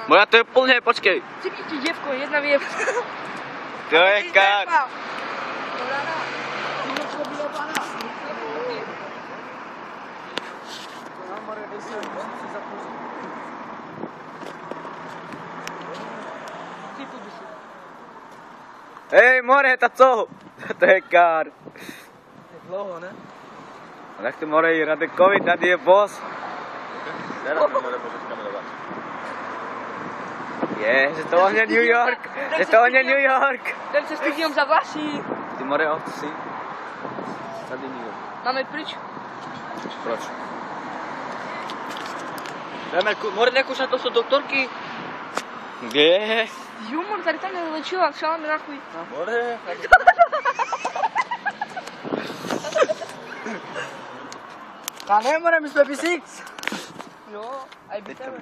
Moja to je plně, počkej. Cipíte děvko, jedna věc. To je kár. Hej, more, ta co? To je kár. Dlouho, ne? Tak to more i Radek Covid, tady je boss. Teraz to more můžeš kamerovat. Že to on je New York. Že to on je New York. Ten se stydím za vlasy. Ty more, ovci. Tady New York. Máme jít pryč? Proč? More, nekuš, to jsou doktorky. Kde? Humor, tady tam nelečila, šáláme na chuj. More. A ne, more, my jsme P6. Jo, aj by tebe.